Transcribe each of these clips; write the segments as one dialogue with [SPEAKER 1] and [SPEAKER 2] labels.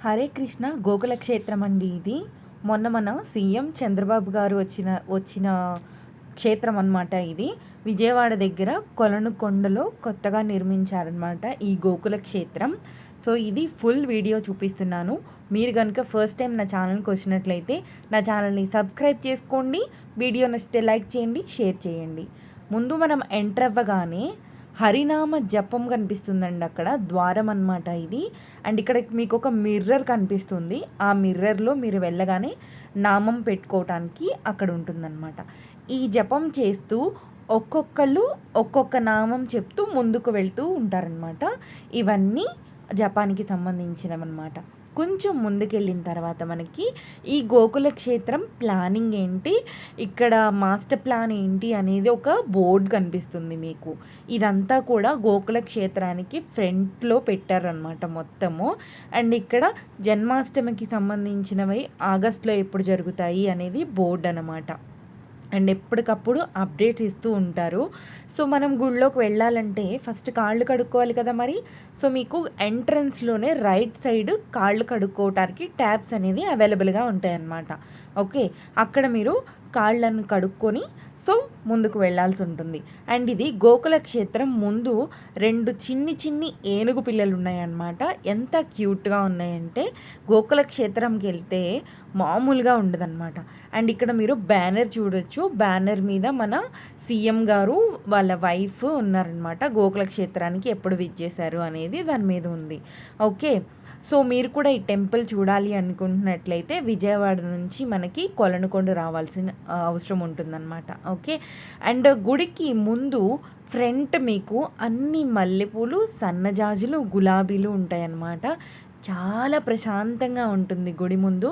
[SPEAKER 1] హరే కృష్ణ గోకుల క్షేత్రం అండి ఇది. మొన్న మన సీఎం చంద్రబాబు గారు వచ్చిన క్షేత్రం అనమాట ఇది. విజయవాడ దగ్గర కొలనుకొండలో కొత్తగా నిర్మించారనమాట ఈ గోకుల క్షేత్రం. సో ఇది ఫుల్ వీడియో చూపిస్తున్నాను. మీరు కనుక ఫస్ట్ టైం నా ఛానల్కి వచ్చినట్లయితే నా ఛానల్ని సబ్స్క్రైబ్ చేసుకోండి. వీడియో నచ్చితే లైక్ చేయండి, షేర్ చేయండి. ముందు మనం ఎంటర్ అవ్వగానే హరినామ జపం కనిపిస్తుందండి, అక్కడ ద్వారం అన్నమాట ఇది. అండ్ ఇక్కడ మీకు ఒక మిర్రర్ కనిపిస్తుంది. ఆ మిర్రర్లో మీరు వెళ్ళగానే నామం పెట్టుకోవటానికి అక్కడ ఉంటుందన్నమాట. ఈ జపం చేస్తూ ఒక్కొక్కళ్ళు ఒక్కొక్క నామం చెప్తూ ముందుకు వెళ్తూ ఉంటారనమాట. ఇవన్నీ జపానికి సంబంధించినవన్నమాట. కొంచెం ముందుకెళ్ళిన తర్వాత మనకి ఈ గోకుల క్షేత్రం ప్లానింగ్ ఏంటి, ఇక్కడ మాస్టర్ ప్లాన్ ఏంటి అనేది ఒక బోర్డు కనిపిస్తుంది మీకు. ఇదంతా కూడా గోకుల క్షేత్రానికి ఫ్రంట్లో పెట్టారనమాట మొత్తము. అండ్ ఇక్కడ జన్మాష్టమికి సంబంధించినవి ఆగస్టులో ఎప్పుడు జరుగుతాయి అనేది బోర్డు అనమాట. అండ్ ఎప్పటికప్పుడు అప్డేట్స్ ఇస్తూ ఉంటారు. సో మనం గుళ్ళోకి వెళ్ళాలంటే ఫస్ట్ కాళ్ళు కడుక్కోవాలి కదా మరి. సో మీకు ఎంట్రన్స్లోనే రైట్ సైడ్ కాళ్ళు కడుక్కోవటానికి ట్యాప్స్ అనేది అవైలబుల్గా ఉంటాయన్నమాట. ఓకే, అక్కడ మీరు కాళ్ళను కడుక్కొని సో ముందుకు వెళ్ళాల్సి ఉంటుంది. అండ్ ఇది గోకుల క్షేత్రం ముందు 2 చిన్ని ఏనుగు పిల్లలు ఉన్నాయన్నమాట. ఎంత క్యూట్గా ఉన్నాయంటే గోకుల క్షేత్రంకి వెళ్తే మామూలుగా ఉండదన్నమాట. అండ్ ఇక్కడ మీరు బ్యానర్ చూడొచ్చు. బ్యానర్ మీద మన సీఎం గారు వాళ్ళ వైఫ్ ఉన్నారనమాట. గోకుల క్షేత్రానికి ఎప్పుడు విచ్చేశారు అనేది దాని మీద ఉంది. ఓకే, సో మీరు కూడా ఈ టెంపుల్ చూడాలి అనుకుంటున్నట్లయితే విజయవాడ నుంచి మనకి కొలనుకొండ రావాల్సిన అవసరం ఉంటుందన్నమాట. ఓకే, అండ్ గుడికి ముందు ఫ్రంట్ మీకు అన్ని మల్లెపూలు, సన్నజాజులు, గులాబీలు ఉంటాయన్నమాట. చాలా ప్రశాంతంగా ఉంటుంది గుడి ముందు.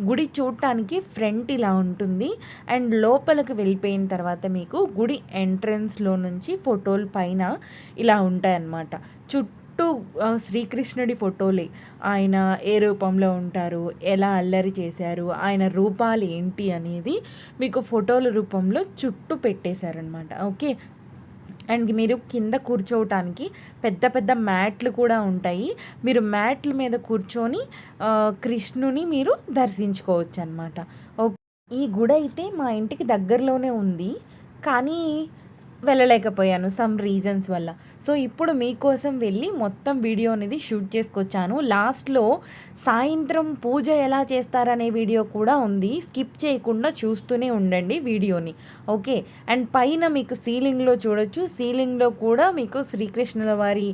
[SPEAKER 1] గుడి చూడటానికి ఫ్రంట్ ఇలా ఉంటుంది. అండ్ లోపలికి వెళ్ళిపోయిన తర్వాత మీకు గుడి ఎంట్రన్స్లో నుంచి ఫోటోలు పైన ఇలా ఉంటాయన్నమాట. చుట్టూ శ్రీకృష్ణుడి ఫోటోలే. ఆయన ఏ రూపంలో ఉంటారు, ఎలా అల్లరి చేశారు, ఆయన రూపాలు ఏంటి అనేది మీకు ఫోటోల రూపంలో చుట్టూ పెట్టేశారనమాట. ఓకే, అండ్ మీరు కింద కూర్చోవటానికి పెద్ద పెద్ద మ్యాట్లు కూడా ఉంటాయి. మీరు మ్యాట్ల మీద కూర్చొని కృష్ణుని మీరు దర్శించుకోవచ్చు అనమాట. ఓకే, ఈ గుడి అయితే మా ఇంటికి దగ్గరలోనే ఉంది, కానీ వెళ్ళలేకపోయాను సమ్ రీజన్స్ వల్ల. సో ఇప్పుడు మీకోసం వెళ్ళి మొత్తం వీడియో అనేది షూట్ చేసుకొచ్చాను. లాస్ట్లో సాయంత్రం పూజ ఎలా చేస్తారనే వీడియో కూడా ఉంది. స్కిప్ చేయకుండా చూస్తూనే ఉండండి వీడియోని. ఓకే, అండ్ పైన మీకు సీలింగ్లో చూడొచ్చు. సీలింగ్లో కూడా మీకు శ్రీకృష్ణుల వారి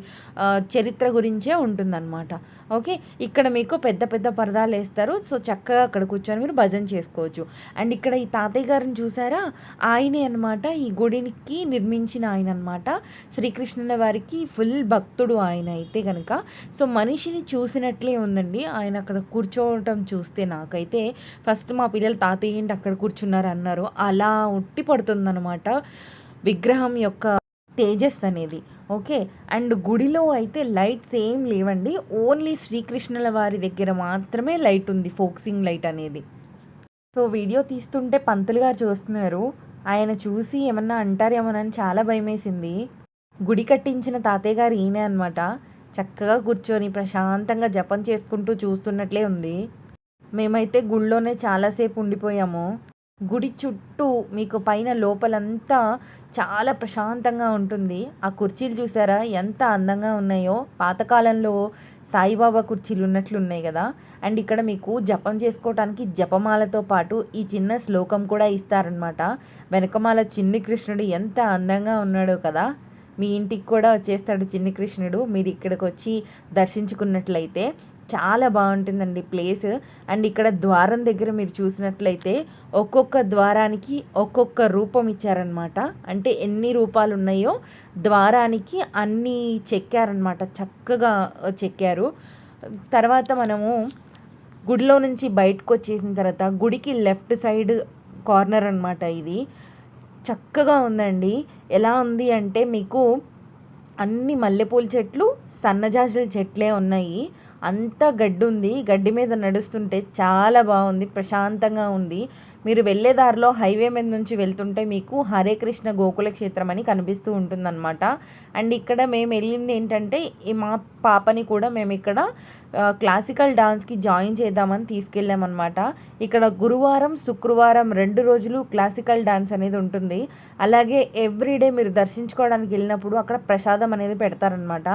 [SPEAKER 1] చరిత్ర గురించే ఉంటుందన్నమాట. ఓకే, ఇక్కడ మీకు పెద్ద పెద్ద పరదాలు వేస్తారు. సో చక్కగా అక్కడ కూర్చొని మీరు భజన చేసుకోవచ్చు. అండ్ ఇక్కడ ఈ తాతయ్య గారిని చూసారా, ఆయనే అనమాట ఈ గుడికి నిర్మించిన ఆయన అనమాట. శ్రీకృష్ణుల వారికి ఫుల్ భక్తుడు ఆయన అయితే కనుక. సో మనిషిని చూసినట్లే ఉందండి ఆయన అక్కడ కూర్చోవటం చూస్తే. నాకైతే ఫస్ట్ మా పిల్లలు తాతయ్య ఏంటి అక్కడ కూర్చున్నారు అన్నారు. అలా ఉట్టి పడుతుందన్నమాట విగ్రహం యొక్క తేజస్ అనేది. ఓకే, అండ్ గుడిలో అయితే లైట్స్ ఏం లేవండి. ఓన్లీ శ్రీకృష్ణుల వారి దగ్గర మాత్రమే లైట్ ఉంది, ఫోక్సింగ్ లైట్ అనేది. సో వీడియో తీస్తుంటే పంతులు గారు చూస్తున్నారు. ఆయన చూసి ఏమన్నా అంటారేమోనని చాలా భయమేసింది. గుడి కట్టించిన తాతయ్య గారు ఈయనే అనమాట. చక్కగా కూర్చొని ప్రశాంతంగా జపం చేసుకుంటూ చూస్తున్నట్లే ఉంది. మేమైతే గుడిలోనే చాలాసేపు ఉండిపోయాము. గుడి చుట్టూ మీకు పైన లోపలంతా చాలా ప్రశాంతంగా ఉంటుంది. ఆ కుర్చీలు చూసారా ఎంత అందంగా ఉన్నాయో, పాతకాలంలో సాయిబాబా కుర్చీలు ఉన్నట్లు ఉన్నాయి కదా. అండ్ ఇక్కడ మీకు జపం చేసుకోవటానికి జపమాలతో పాటు ఈ చిన్న శ్లోకం కూడా ఇస్తారనమాట. వెనకమాల చిన్ని కృష్ణుడు ఎంత అందంగా ఉన్నాడో కదా. మీ ఇంటికి కూడా వచ్చేస్తాడు చిన్ని కృష్ణుడు మీరు ఇక్కడికి వచ్చి దర్శించుకున్నట్లయితే. చాలా బాగుంటుందండి ప్లేస్. అండ్ ఇక్కడ ద్వారం దగ్గర మీరు చూసినట్లయితే ఒక్కొక్క ద్వారానికి ఒక్కొక్క రూపం ఇచ్చారనమాట. అంటే ఎన్ని రూపాలు ఉన్నాయో ద్వారానికి అన్నీ చెక్కారనమాట, చక్కగా చెక్కారు. తర్వాత మనము గుడిలో నుంచి బయటకు వచ్చేసిన తర్వాత గుడికి లెఫ్ట్ సైడ్ కార్నర్ అనమాట ఇది. చక్కగా ఉందండి. ఎలా ఉంది అంటే మీకు అన్ని మల్లెపూల చెట్లు, సన్నజాజుల చెట్లే ఉన్నాయి. అంతా గడ్డి ఉంది. గడ్డి మీద నడుస్తుంటే చాలా బాగుంది, ప్రశాంతంగా ఉంది. మీరు వెళ్ళే దారిలో హైవే మీద నుంచి వెళ్తుంటే మీకు హరే కృష్ణ గోకుల క్షేత్రం అని కనిపిస్తూ ఉంటుందన్నమాట. అండ్ ఇక్కడ మేము వెళ్ళింది ఏంటంటే మా పాపని కూడా మేము ఇక్కడ క్లాసికల్ డాన్స్కి జాయిన్ చేద్దామని తీసుకెళ్ళామన్నమాట. ఇక్కడ గురువారం శుక్రవారం 2 రోజులు క్లాసికల్ డాన్స్ అనేది ఉంటుంది. అలాగే ఎవ్రీడే మీరు దర్శించుకోవడానికి వెళ్ళినప్పుడు అక్కడ ప్రసాదం అనేది పెడతారనమాట.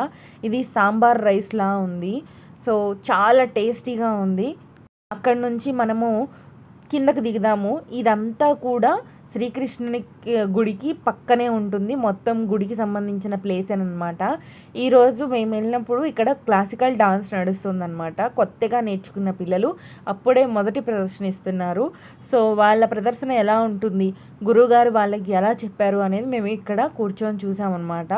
[SPEAKER 1] ఇది సాంబార్ రైస్లా ఉంది. సో చాలా టేస్టీగా ఉంది. అక్కడ నుంచి మనము కిందకి దిగుదాము. ఇదంతా కూడా శ్రీకృష్ణుని గుడికి పక్కనే ఉంటుంది. మొత్తం గుడికి సంబంధించిన ప్లేస్ అనమాట. ఈరోజు మేము వెళ్ళినప్పుడు ఇక్కడ క్లాసికల్ డాన్స్ నడుస్తుందన్నమాట. కొత్తగా నేర్చుకున్న పిల్లలు అప్పుడే మొదటి ప్రదర్శన ఇస్తున్నారు. సో వాళ్ళ ప్రదర్శన ఎలా ఉంటుంది, గురువుగారు వాళ్ళకి ఎలా చెప్పారు అనేది మేము ఇక్కడ కూర్చొని చూసామన్నమాట.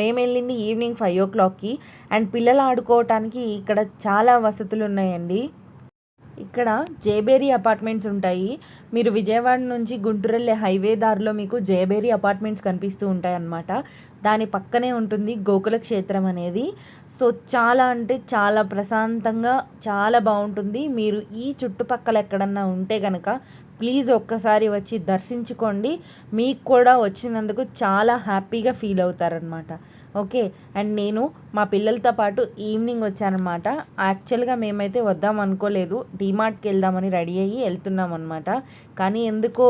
[SPEAKER 1] మేము వెళ్ళింది ఈవినింగ్ 5 o'clockకి. అండ్ పిల్లలు ఆడుకోవటానికి ఇక్కడ చాలా వసతులు ఉన్నాయండి. ఇక్కడ జేబేరీ అపార్ట్మెంట్స్ ఉంటాయి. మీరు విజయవాడ నుంచి గుంటూరు వెళ్ళే హైవే దారిలో మీకు జేబేరీ అపార్ట్మెంట్స్ కనిపిస్తూ ఉంటాయన్నమాట. దాని పక్కనే ఉంటుంది గోకుల క్షేత్రం అనేది. సో చాలా అంటే చాలా ప్రశాంతంగా చాలా బాగుంటుంది. మీరు ఈ చుట్టుపక్కల ఎక్కడన్నా ఉంటే కనుక ప్లీజ్ ఒక్కసారి వచ్చి దర్శించుకోండి. మీకు కూడా వచ్చినందుకు చాలా హ్యాపీగా ఫీల్ అవుతారనమాట. ఓకే. అండ్ నేను మా పిల్లలతో పాటు ఈవినింగ్ వచ్చానమాట. యాక్చువల్గా మేమైతే వద్దాం అనుకోలేదు, డీమార్ట్కి వెళ్దామని రెడీ అయ్యి వెళ్తున్నాం అనమాట. కానీ ఎందుకో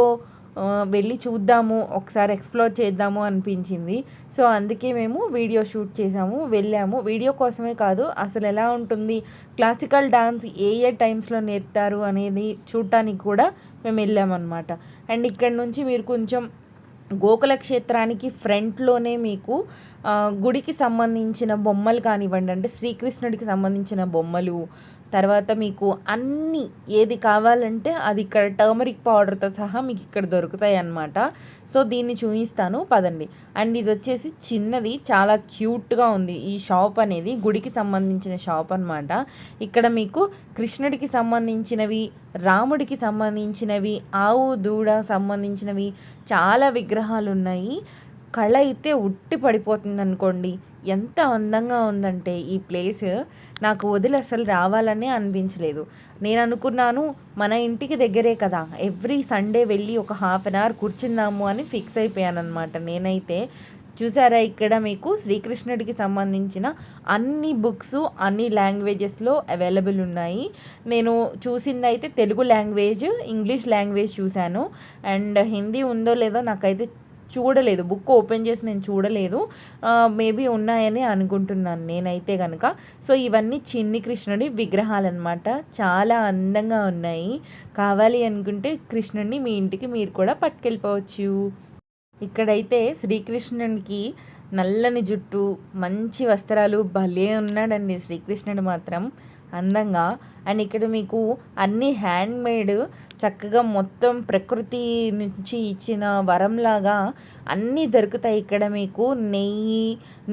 [SPEAKER 1] వెళ్ళి చూద్దాము, ఒకసారి ఎక్స్ప్లోర్ చేద్దాము అనిపించింది. సో అందుకే మేము వీడియో షూట్ చేసాము, వెళ్ళాము. వీడియో కోసమే కాదు, అసలు ఎలా ఉంటుంది, క్లాసికల్ డాన్స్ ఏ ఏ టైమ్స్లో నేర్పుతారు అనేది చూడటానికి కూడా మేము వెళ్ళామన్నమాట. అండ్ ఇక్కడ నుంచి మీరు కొంచెం గోకుల క్షేత్రానికి ఫ్రంట్లోనే మీకు గుడికి సంబంధించిన బొమ్మలు కానివ్వండి, అంటే శ్రీకృష్ణుడికి సంబంధించిన బొమ్మలు, తర్వాత మీకు అన్నీ ఏది కావాలంటే అది ఇక్కడ టర్మరిక్ పౌడర్తో సహా మీకు ఇక్కడ దొరుకుతాయి అన్నమాట. సో దీన్ని చూపిస్తాను పదండి. అండ్ ఇది వచ్చేసి చిన్నది, చాలా క్యూట్గా ఉంది. ఈ షాప్ అనేది గుడికి సంబంధించిన షాప్ అనమాట. ఇక్కడ మీకు కృష్ణుడికి సంబంధించినవి, రాముడికి సంబంధించినవి, ఆవు దూడ సంబంధించినవి చాలా విగ్రహాలు ఉన్నాయి. కళ అయితే ఉట్టి పడిపోతుంది అనుకోండి. ఎంత అందంగా ఉందంటే ఈ ప్లేస్ నాకు వదిలి అసలు రావాలనే అనిపించలేదు. నేను అనుకున్నాను మన ఇంటికి దగ్గరే కదా, ఎవ్రీ సండే వెళ్ళి ఒక 1/2 hour కూర్చుందాము అని ఫిక్స్ అయిపోయాను అనమాట నేనైతే. చూసారా, ఇక్కడ మీకు శ్రీకృష్ణుడికి సంబంధించిన అన్ని బుక్స్ అన్ని లాంగ్వేజెస్లో అవైలబుల్ ఉన్నాయి. నేను చూసిందైతే తెలుగు లాంగ్వేజ్, ఇంగ్లీష్ లాంగ్వేజ్ చూశాను. అండ్ హిందీ ఉందో లేదో నాకైతే చూడలేదు, బుక్ ఓపెన్ చేసి నేను చూడలేదు. మేబీ ఉన్నాయని అనుకుంటున్నాను నేనైతే కనుక. సో ఇవన్నీ చిన్ని కృష్ణుడి విగ్రహాలు అనమాట. చాలా అందంగా ఉన్నాయి. కావాలి అనుకుంటే కృష్ణుడిని మీ ఇంటికి మీరు కూడా పట్టుకెళ్ళిపోవచ్చు. ఇక్కడైతే శ్రీకృష్ణునికి నల్లని జుట్టు, మంచి వస్త్రాలు, భలే ఉన్నాడండి శ్రీకృష్ణుడు మాత్రం అందంగా. అండ్ ఇక్కడ మీకు అన్నీ హ్యాండ్మేడ్, చక్కగా మొత్తం ప్రకృతి నుంచి ఇచ్చిన వరంలాగా అన్నీ దొరుకుతాయి ఇక్కడ మీకు.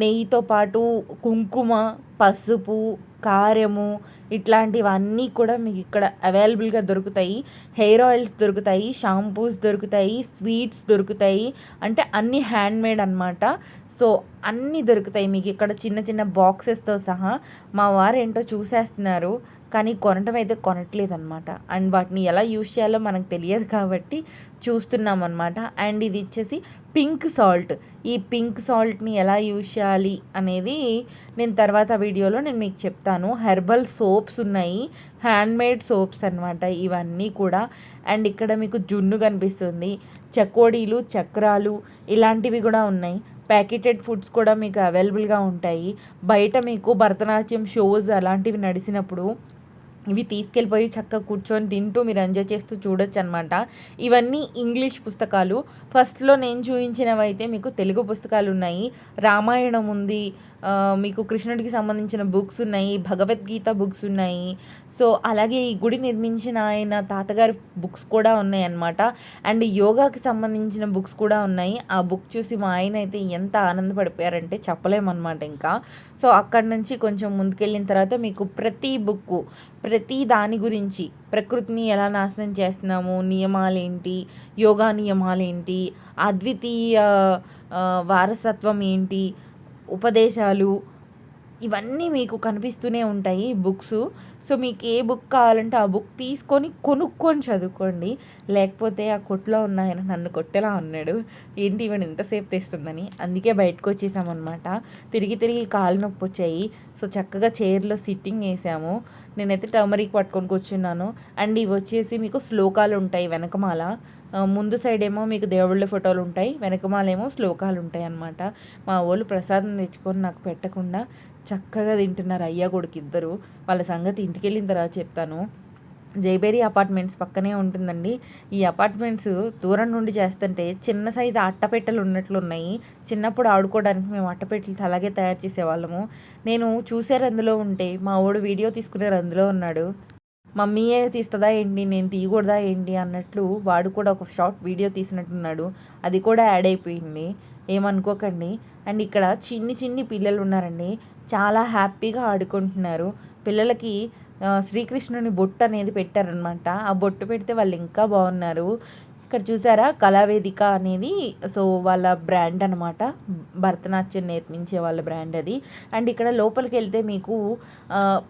[SPEAKER 1] నెయ్యితో పాటు కుంకుమ, పసుపు, కారము ఇట్లాంటివన్నీ కూడా మీకు ఇక్కడ అవైలబుల్గా దొరుకుతాయి. హెయిర్ ఆయిల్స్ దొరుకుతాయి, షాంపూస్ దొరుకుతాయి, స్వీట్స్ దొరుకుతాయి. అంటే అన్నీ హ్యాండ్మేడ్ అనమాట. సో అన్నీ దొరుకుతాయి మీకు ఇక్కడ చిన్న చిన్న బాక్సెస్తో సహా. మా వారు ఏంటో చూసేస్తున్నారు, కానీ కొనటం అయితే కొనట్లేదన్నమాట. అండ్ వాటిని ఎలా యూజ్ చేయాలో మనకు తెలియదు కాబట్టి చూస్తున్నాం అనమాట. అండ్ ఇది వచ్చేసి పింక్ సాల్ట్. ఈ పింక్ సాల్ట్ని ఎలా యూజ్ చేయాలి అనేది నేను తర్వాత వీడియోలో నేను మీకు చెప్తాను. హెర్బల్ సోప్స్ ఉన్నాయి, హ్యాండ్మేడ్ సోప్స్ అనమాట ఇవన్నీ కూడా. అండ్ ఇక్కడ మీకు జున్ను కనిపిస్తుంది, చకోడీలు, చక్రాలు ఇలాంటివి కూడా ఉన్నాయి. ప్యాకెటెడ్ ఫుడ్స్ కూడా మీకు అవైలబుల్గా ఉంటాయి. బయట మీకు భరతనాట్యం షోస్ అలాంటివి నడిచినప్పుడు ఇవి తీసుకెళ్ళిపోయి చక్కగా కూర్చొని తింటూ మీరు ఎంజాయ్ చేస్తూ చూడొచ్చు అనమాట. ఇవన్నీ ఇంగ్లీష్ పుస్తకాలు. ఫస్ట్లో నేను చూపించినవి అయితే మీకు తెలుగు పుస్తకాలు ఉన్నాయి. రామాయణం ఉంది, మీకు కృష్ణుడికి సంబంధించిన బుక్స్ ఉన్నాయి, భగవద్గీత బుక్స్ ఉన్నాయి. సో అలాగే ఈ గుడి నిర్మించిన ఆయన తాతగారి బుక్స్ కూడా ఉన్నాయి అన్నమాట. అండ్ యోగాకి సంబంధించిన బుక్స్ కూడా ఉన్నాయి. ఆ బుక్ చూసి మా ఆయన అయితే ఎంత ఆనందపడిపోయారంటే చెప్పలేమన్నమాట ఇంకా. సో అక్కడి నుంచి కొంచెం ముందుకెళ్ళిన తర్వాత మీకు ప్రతి బుక్, ప్రతి దాని గురించి, ప్రకృతిని ఎలా నాశనం చేస్తున్నాము, నియమాలేంటి, యోగా నియమాలేంటి, అద్వితీయ వారసత్వం ఏంటి, ఉపదేశాలు, ఇవన్నీ మీకు కనిపిస్తూనే ఉంటాయి బుక్స్. సో, మీకు ఏ బుక్ కావాలంటే ఆ బుక్ తీసుకొని కొనుక్కొని చదువుకోండి. లేకపోతే ఆ కొట్లో ఉన్న ఆయన నన్ను కొట్టేలా ఉన్నాడు. ఏంటి ఈవిడ ఇంతసేపు తెస్తుందని. అందుకే బయటకొచ్చేసామనమాట. తిరిగి తిరిగి కాళ్ళు నొప్పొచ్చాయి. సో, చక్కగా చైర్‌లో సిట్టింగ్ ఏసాము. నేనైతే టర్మరిక్ పట్టుకొని కూర్చున్నాను. అండ్ ఇవి వచ్చేసి మీకు శ్లోకాలుంటాయి వెనకమాల. ముందు సైడేమో మీకు దేవుళ్ళ ఫోటోలుంటాయి. వెనకమాలేమో శ్లోకాలుంటాయనమాట. మా వోళ్ళు ప్రసాదం తెచ్చుకొని నాకు పెట్టకుండా చక్కగా తింటున్నారు అయ్య కొడుకిద్దరు. వాళ్ళ సంగతి ఇంటికెళ్ళిన తర్వాత చెప్తాను. జైబేరి అపార్ట్మెంట్స్ పక్కనే ఉంటుందండి. ఈ అపార్ట్మెంట్స్ దూరం నుండి చేస్తుంటే చిన్న సైజు అట్టపెట్టెలు ఉన్నట్లున్నాయి. చిన్నప్పుడు ఆడుకోవడానికి మేము అట్టపెట్టెలు అలాగే తయారు చేసేవాళ్ళము. నేను చూసే రందులో ఉంటే మా వోడు వీడియో తీసుకునే రందులో ఉన్నాడు. మమ్మీయే తీస్తుందా ఏంటి, నేను తీయకూడదా ఏంటి అన్నట్లు వాడు కూడా ఒక షార్ట్ వీడియో తీసినట్టున్నాడు. అది కూడా యాడ్ అయిపోయింది. ఏమనుకోకండి. అండ్ ఇక్కడ చిన్ని పిల్లలు ఉన్నారండి. చాలా హ్యాపీగా ఆడుకుంటున్నారు. పిల్లలకి శ్రీకృష్ణుని బొట్టు అనేది పెట్టారనమాట. ఆ బొట్టు పెడితే వాళ్ళు ఇంకా బాగున్నారు. ఇక్కడ చూసారా కళావేదిక అనేది సో వాళ్ళ బ్రాండ్ అనమాట. భరతనాట్యం నేర్పించే వాళ్ళ బ్రాండ్ అది. అండ్ ఇక్కడ లోపలికి వెళ్తే మీకు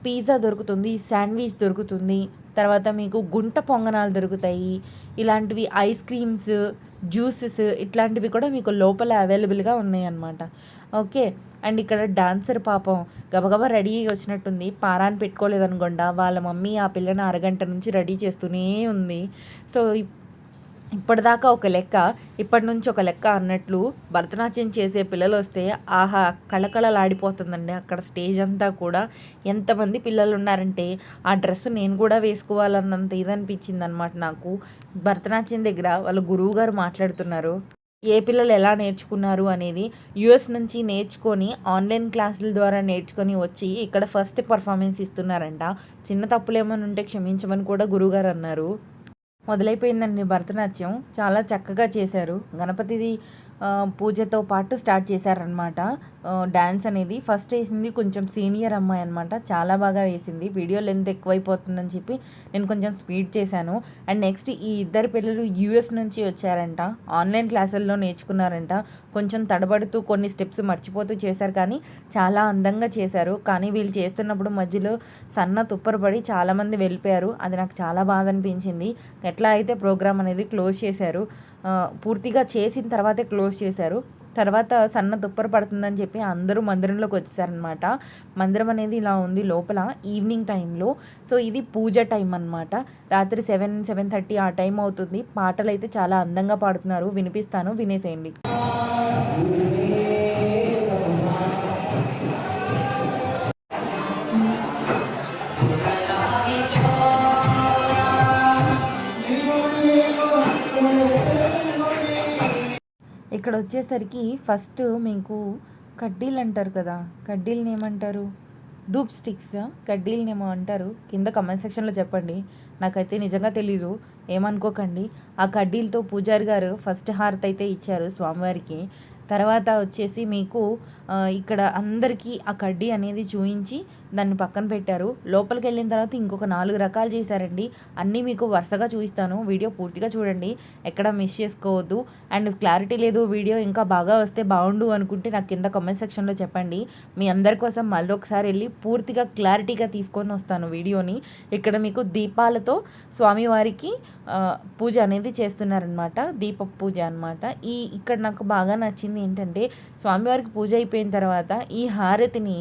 [SPEAKER 1] పిజ్జా దొరుకుతుంది, శాండ్విచ్ దొరుకుతుంది, తర్వాత మీకు గుంట పొంగనాలు దొరుకుతాయి. ఇలాంటివి ఐస్ క్రీమ్స్, జ్యూసెస్ ఇట్లాంటివి కూడా మీకు లోపల అవైలబుల్గా ఉన్నాయి అన్నమాట. ఓకే. అండ్ ఇక్కడ డాన్సర్ పాపం గబగబా రెడీ అయ్యి వచ్చినట్టుంది. పారాని పెట్టుకోలేదనుకోండా వాళ్ళ మమ్మీ ఆ పిల్లని అరగంట నుంచి రెడీ చేస్తూనే ఉంది. సో ఇప్పటిదాకా ఒక లెక్క, ఇప్పటి నుంచి ఒక లెక్క అన్నట్లు భరతనాట్యం చేసే పిల్లలు వస్తే ఆహా కళకళలాడిపోతుందండి అక్కడ స్టేజ్ అంతా కూడా. ఎంతమంది పిల్లలు ఉన్నారంటే ఆ డ్రెస్ నేను కూడా వేసుకోవాలన్నంత ఇదనిపించింది అనమాట నాకు. భరతనాట్యం దగ్గర వాళ్ళ గురువు గారు మాట్లాడుతున్నారు. ఏ పిల్లలు ఎలా నేర్చుకున్నారు అనేది. యూఎస్ నుంచి నేర్చుకొని ఆన్లైన్ క్లాసుల ద్వారా నేర్చుకొని వచ్చి ఇక్కడ ఫస్ట్ పర్ఫార్మెన్స్ ఇస్తున్నారంట. చిన్న తప్పులు ఏమైనా ఉంటే క్షమించమని కూడా గురువుగారు అన్నారు. మొదలైపోయిందండి భరతనాట్యం. చాలా చక్కగా చేశారు. గణపతిది పూజతో పాటు స్టార్ట్ చేశారనమాట డ్యాన్స్ అనేది. ఫస్ట్ వేసింది కొంచెం సీనియర్ అమ్మాయి అనమాట. చాలా బాగా వేసింది. వీడియో లెంత్ ఎక్కువైపోతుందని చెప్పి నేను కొంచెం స్పీడ్ చేశాను. అండ్ నెక్స్ట్ ఈ ఇద్దరు పిల్లలు యూఎస్ నుంచి వచ్చారంట. ఆన్లైన్ క్లాసుల్లో నేర్చుకున్నారంట. కొంచెం తడబడుతూ కొన్ని స్టెప్స్ మర్చిపోతూ చేశారు, కానీ చాలా అందంగా చేశారు. కానీ వీళ్ళు చేస్తున్నప్పుడు మధ్యలో సన్న తుప్పరపడి చాలామంది వెళ్ళిపోయారు. అది నాకు చాలా బాధ అనిపించింది. ఎట్లా అయితే ప్రోగ్రామ్ అనేది క్లోజ్ చేశారు. పూర్తిగా చేసిన తర్వాతే క్లోజ్ చేశారు. తర్వాత సన్న తుప్పర పడుతుందని చెప్పి అందరూ మందిరంలోకి వచ్చేసారనమాట. మందిరం అనేది ఇలా ఉంది లోపల ఈవినింగ్ టైంలో. సో ఇది పూజ టైం అనమాట. రాత్రి 7-7:30 ఆ టైం అవుతుంది. పాటలు అయితే చాలా అందంగా పాడుతున్నారు. వినిపిస్తాను, వినేసేయండి. ఇక్కడ వచ్చేసరికి ఫస్ట్ మీకు కడ్డీలు అంటారు కదా, కడ్డీలని ఏమంటారు? ధూప్ స్టిక్స్, కడ్డీలనేమో అంటారు. కింద కమెంట్ సెక్షన్లో చెప్పండి. నాకైతే నిజంగా తెలీదు, ఏమనుకోకండి. ఆ కడ్డీలతో పూజారి గారు ఫస్ట్ హారతి అయితే ఇచ్చారు స్వామివారికి. తర్వాత వచ్చేసి మీకు ఇక్కడ అందరికీ ఆ కడ్డీ అనేది చూయించి దాన్ని పక్కన పెట్టారు. లోపలికి వెళ్ళిన తర్వాత ఇంకొక 4 రకాలు చేశారండి. అన్నీ మీకు వరుసగా చూపిస్తాను. వీడియో పూర్తిగా చూడండి, ఎక్కడ మిస్ చేసుకోవద్దు. అండ్ క్లారిటీ లేదు, వీడియో ఇంకా బాగా వస్తే బాగుండు అనుకుంటే నాకు కింద కామెంట్ సెక్షన్లో చెప్పండి. మీ అందరి కోసం మళ్ళీ ఒకసారి వెళ్ళి పూర్తిగా క్లారిటీగా తీసుకొని వస్తాను వీడియోని. ఇక్కడ మీకు దీపాలతో స్వామివారికి పూజ అనేది చేస్తున్నారనమాట. దీప పూజ అనమాట. ఇక్కడ నాకు బాగా నచ్చింది ఏంటంటే స్వామివారికి పూజ అయిపోయిన తర్వాత ఈ హారతిని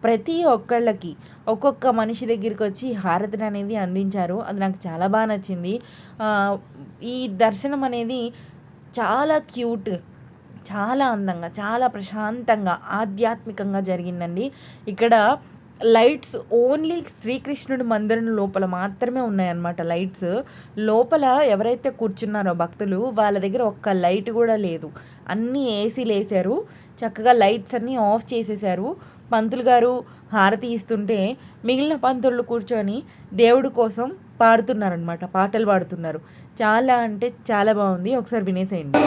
[SPEAKER 1] ప్రతి ఒక్కళ్ళకి ఒక్కొక్క మనిషి దగ్గరికి వచ్చి హారతిని అనేది అందించారు. అది నాకు చాలా బాగా నచ్చింది. ఈ దర్శనం అనేది చాలా క్యూట్, చాలా అందంగా, చాలా ప్రశాంతంగా, ఆధ్యాత్మికంగా జరిగిందండి. ఇక్కడ లైట్స్ ఓన్లీ శ్రీకృష్ణుడి మందిరం లోపల మాత్రమే ఉన్నాయన్నమాట. లైట్స్ లోపల ఎవరైతే కూర్చున్నారో భక్తులు వాళ్ళ దగ్గర ఒక్క లైట్ కూడా లేదు. అన్నీ ఏసీలు వేసారు. చక్కగా లైట్స్ అన్నీ ఆఫ్ చేసేసారు. పంతులు గారు హారతి ఇస్తుంటే మిగిలిన పంతులు కూర్చొని దేవుడి కోసం పాడుతున్నారనమాట, పాటలు పాడుతున్నారు. చాలా అంటే చాలా బాగుంది. ఒకసారి వినేసేయండి.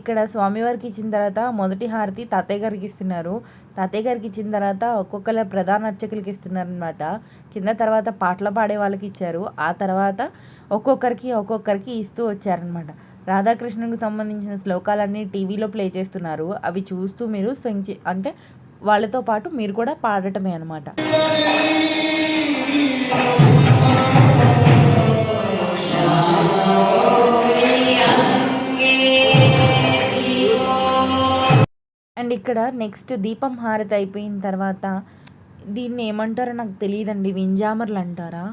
[SPEAKER 1] ఇక్కడ స్వామివారికి ఇచ్చిన తర్వాత మొదటి హారతి తాతయ్య గారికి ఇస్తున్నారు. తాతయ్య గారికి ఇచ్చిన తర్వాత ఒక్కొక్కరు ప్రధాన అర్చకులకి ఇస్తున్నారనమాట. కింద తర్వాత పాటలు పాడే వాళ్ళకి ఇచ్చారు. ఆ తర్వాత ఒక్కొక్కరికి ఇస్తూ వచ్చారనమాట. రాధాకృష్ణునికి సంబంధించిన శ్లోకాలన్నీ టీవీలో ప్లే చేస్తున్నారు. అవి చూస్తూ మీరు అంటే వాళ్ళతో పాటు మీరు కూడా పాడటమే అనమాట. అండ్ ఇక్కడ నెక్స్ట్ దీపం హారతి అయిపోయిన తర్వాత దీన్ని ఏమంటారో నాకు తెలియదండి, వింజామర్లు అంటారా?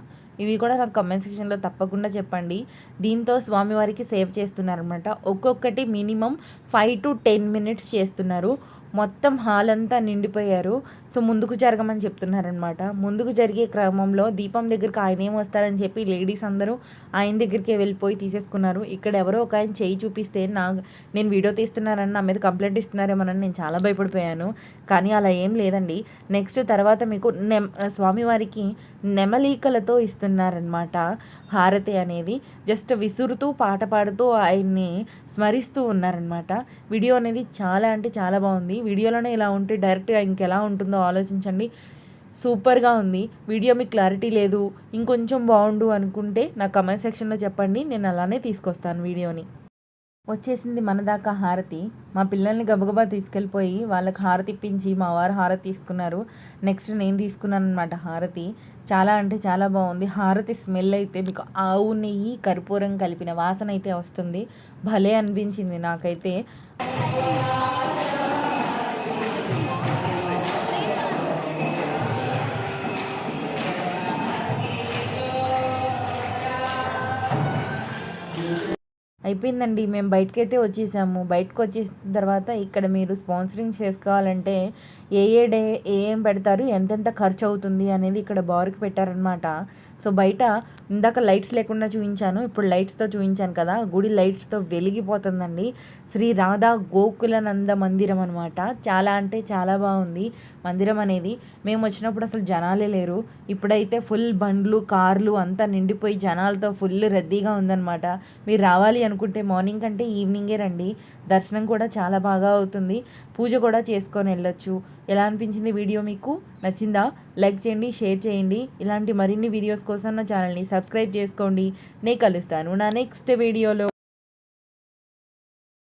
[SPEAKER 1] ఇవి కూడా నాకు కమెంట్ సెక్షన్లో తప్పకుండా చెప్పండి. దీంతో స్వామివారికి సేవ్ చేస్తున్నారనమాట. ఒక్కొక్కటి మినిమం 5 to 10 minutes చేస్తున్నారు. మొత్తం హాల్ అంతా నిండిపోయారు. సో ముందుకు జరగమని చెప్తున్నారనమాట. ముందుకు జరిగే క్రమంలో దీపం దగ్గరికి ఆయన ఏం వస్తారని చెప్పి లేడీస్ అందరూ ఆయన దగ్గరికి వెళ్ళిపోయి తీసేసుకున్నారు. ఇక్కడ ఎవరో ఒక ఆయన చేయి చూపిస్తే నేను వీడియో తీస్తున్నారని నా మీద కంప్లైంట్ ఇస్తున్నారేమోనని నేను చాలా భయపడిపోయాను. కానీ అలా ఏం లేదండి. నెక్స్ట్ తర్వాత మీకు స్వామివారికి నెమలీకలతో ఇస్తున్నారనమాట హారతి అనేది. జస్ట్ విసురుతూ పాట పాడుతూ ఆయన్ని స్మరిస్తూ ఉన్నారనమాట. వీడియో అనేది చాలా అంటే చాలా బాగుంది. వీడియోలోనే ఇలా ఉంటే డైరెక్ట్గా ఇంకెలా ఉంటుందో ఆలోచించండి. సూపర్గా ఉంది. వీడియో మీకు క్లారిటీ లేదు, ఇంకొంచెం బాగుండు అనుకుంటే నా కమెంట్ సెక్షన్లో చెప్పండి, నేను అలానే తీసుకొస్తాను వీడియోని. వచ్చేసింది మన దాకా హారతి. మా పిల్లల్ని గబగబా తీసుకెళ్ళిపోయి వాళ్ళకి హారతి ఇప్పించి మా వారు హారతి తీసుకున్నారు. నెక్స్ట్ నేను తీసుకున్నాను అనమాట హారతి. చాలా అంటే చాలా బాగుంది. హారతి స్మెల్ అయితే మీకు ఆవు నెయ్యి కర్పూరం కలిపిన వాసన అయితే వస్తుంది. భలే అనిపించింది నాకైతే. అయిపోయిందండి. మేము బయటకైతే వచ్చేసాము. బయటకు వచ్చేసిన తర్వాత ఇక్కడ మీరు స్పాన్సరింగ్ చేసుకోవాలంటే ఏం పెడతారు, ఎంతెంత ఖర్చు అవుతుంది అనేది ఇక్కడ బార్కి పెట్టారనమాట. సో బయట ఇందాక లైట్స్ లేకుండా చూపించాను, ఇప్పుడు లైట్స్తో చూపించాను కదా. గుడి లైట్స్తో వెలిగిపోతుందండి. శ్రీ రాధా గోకులనంద మందిరం అనమాట. చాలా అంటే చాలా బాగుంది మందిరం అనేది. మేము వచ్చినప్పుడు అసలు జనాలే లేరు. ఇప్పుడైతే ఫుల్ బండ్లు కార్లు అంతా నిండిపోయి జనాలతో ఫుల్ రద్దీగా ఉందన్నమాట. మీరు రావాలి అనుకుంటే మార్నింగ్ కంటే ఈవినింగే రండి. దర్శనం కూడా చాలా బాగా అవుతుంది. పూజ కూడా చేసుకొని వెళ్ళొచ్చు. ఎలా అనిపించింది వీడియో? మీకు నచ్చిందా? లైక్ చేయండి, షేర్ చేయండి. ఇలాంటి మరిన్ని వీడియోస్ కోసం నా ఛానల్ని సబ్స్క్రైబ్ చేసుకోండి. నేను కలుస్తాను నా నెక్స్ట్ వీడియోలో.